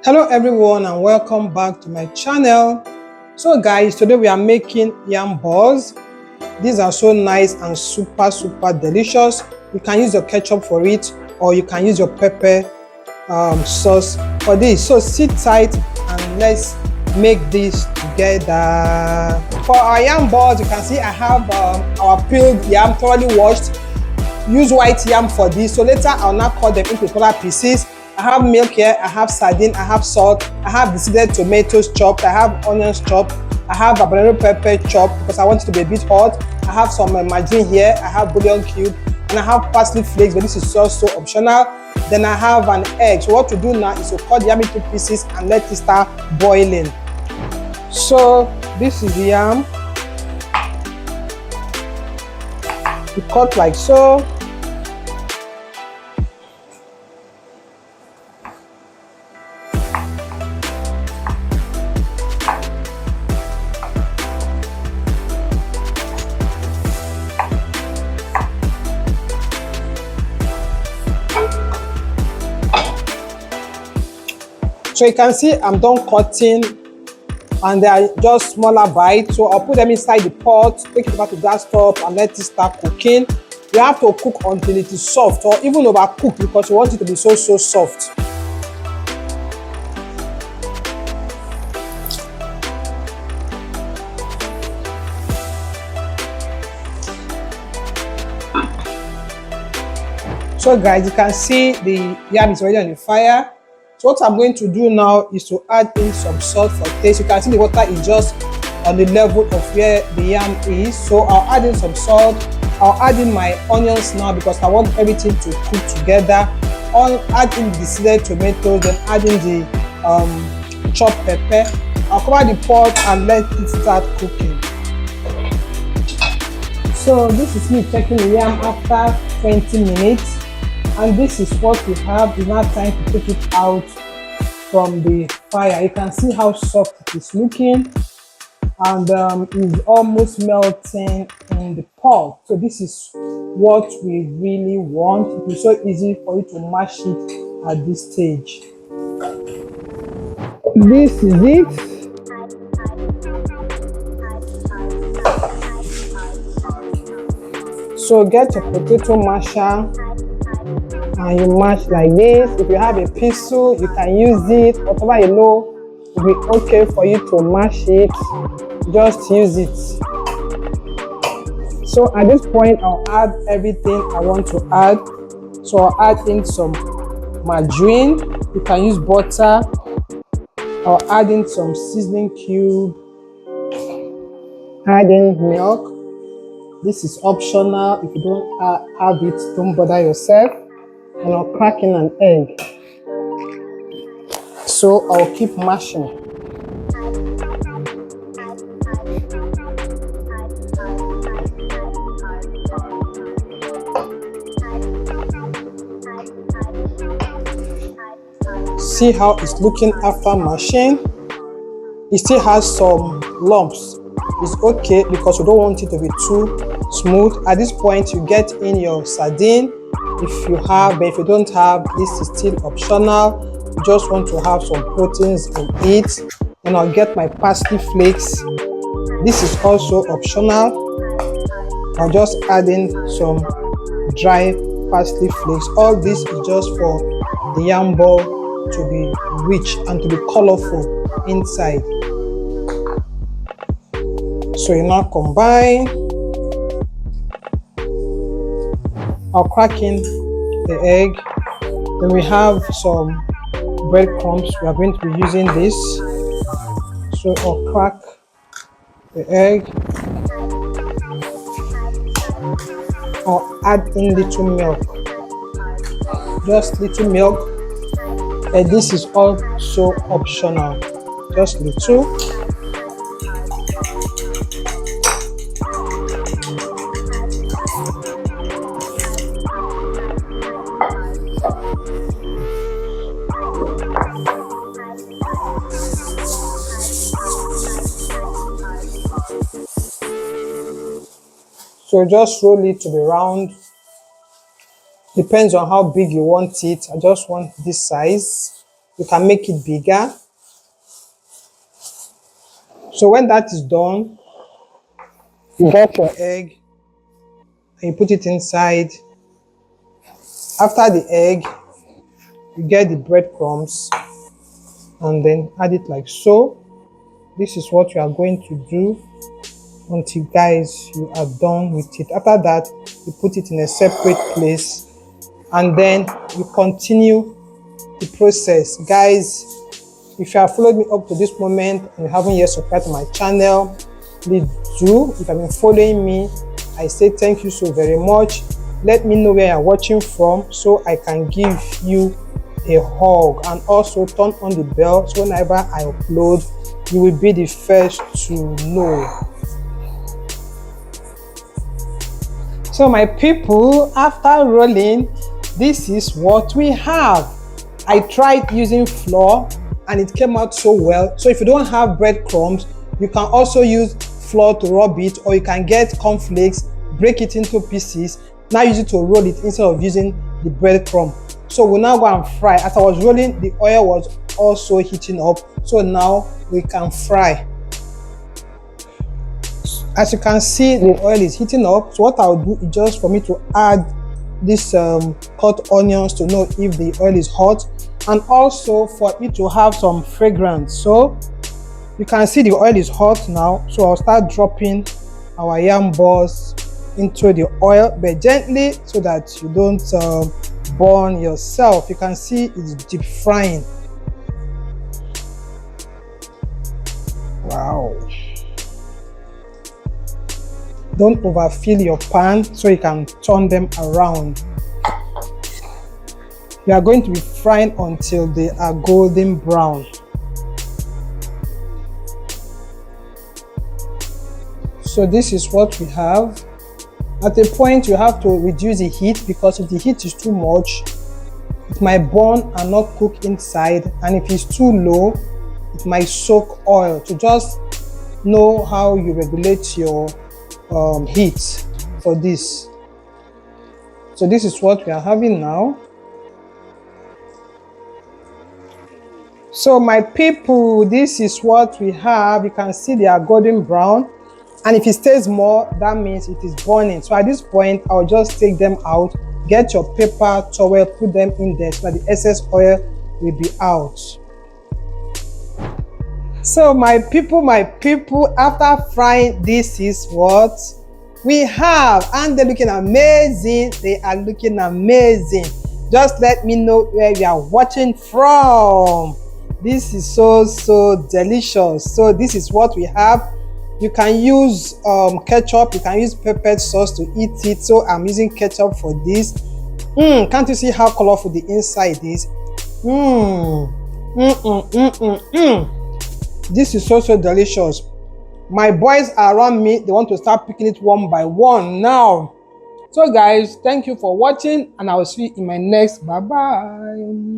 Hello everyone and welcome back to my channel. So guys, today we are making yam balls. These are so nice and super delicious. You can use your ketchup for it or you can use your pepper sauce for this. So sit tight and let's make this together. For our yam balls, you can see I have our peeled yam thoroughly washed. Use white yam for this, so later I'll now cut them into smaller pieces. I have milk here, I have sardine, I have salt, I have seeded tomatoes chopped, I have onions chopped, I have habanero pepper chopped because I want it to be a bit hot. I have some margarine here, I have bouillon cube, and I have parsley flakes, but this is also optional. Then I have an egg. So what to do now is to cut the yam into pieces and let it start boiling. So this is the yam. You cut like so. So you can see I'm done cutting and they are just smaller bites. So I'll put them inside the pot, take it back to gas top and let it start cooking. You have to cook until it is soft or even overcooked because you want it to be so soft. So guys, you can see the yam is already on the fire. So what I'm going to do now is to add in some salt for taste. You can see the water is just on the level of where the yam is. So I'll add in some salt. I'll add in my onions now because I want everything to cook together. I'll add in the seeded tomatoes, then add in the chopped pepper. I'll cover the pot and let it start cooking. So this is me checking the yam after 20 minutes. And this is what we have. It's now time to take it out from the fire. You can see how soft it is looking and it's almost melting in the pot. So this is what we really want. It is so easy for you to mash it at this stage. This is it. So get your potato masher and you mash like this. If you have a pestle, you can use it. Whatever you know will be okay for you to mash it. Just use it. So at this point, I'll add everything I want to add. So I'll add in some margarine. You can use butter. I'll add in some seasoning cube. Add in milk. This is optional. If you don't have it, don't bother yourself. And I'll crack in an egg. So I'll keep mashing. See how it's looking after mashing? It still has some lumps. It's okay because we don't want it to be too smooth. At this point, you get in your sardine. If you have, but if you don't have, this is still optional. You just want to have some proteins in it. And I'll get my parsley flakes. This is also optional. I'll just add in some dry parsley flakes. All this is just for the yam ball to be rich and to be colorful inside. So you now combine. I'll crack in the egg. Then we have some breadcrumbs. We are going to be using this. So I'll crack the egg. I'll add in little milk. Just little milk. And this is also optional. Just little. So just roll it to be round. Depends on how big you want it. I just want this size. you can make it bigger. So when that is done, you get your egg and you put it inside. After the egg, you get the breadcrumbs and then add it like so. This is what you are going to do until, guys, you are done with it. After that, you put it in a separate place and then you continue the process. Guys, if you have followed me up to this moment and you haven't yet subscribed to my channel, please do. If you have been following me, I say thank you so very much. Let me know where you are watching from so I can give you a hug, and also turn on the bell so whenever I upload, you will be the first to know. So my people, after rolling, this is what we have. I tried using flour and it came out so well. So if you don't have breadcrumbs, you can also use flour to rub it, or you can get cornflakes, break it into pieces, now use it to roll it instead of using the breadcrumb. So we'll now go and fry. As I was rolling, the oil was also heating up, so now we can fry. As you can see, the oil is heating up. So what I'll do is just for me to add this cut onions to know if the oil is hot, and also for it to have some fragrance. So you can see the oil is hot now, so I'll start dropping our yam balls into the oil, but gently so that you don't burn yourself. You can see it's deep frying. Wow. Don't overfill your pan so you can turn them around. We are going to be frying until they are golden brown. So this is what we have. At a point, you have to reduce the heat, because if the heat is too much, it might burn and not cook inside, and if it's too low, it might soak oil. To just know how you regulate your heat for this. So this is what we are having now. So my people, this is what we have. You can see they are golden brown, and if it stays more, that means it is burning. So at this point, I'll just take them out. Get your paper towel, put them in there so that the excess oil will be out. So my people, after frying, this is what we have, and they're looking amazing. They are looking amazing. Just let me know where you are watching from. This is so delicious. So this is what we have. You can use ketchup, you can use pepper sauce to eat it. So I'm using ketchup for this. Can't you see how colorful the inside is? This is so delicious. My boys are around me. They want to start picking it one by one now. So guys, thank you for watching, and I will see you in my next. Bye bye.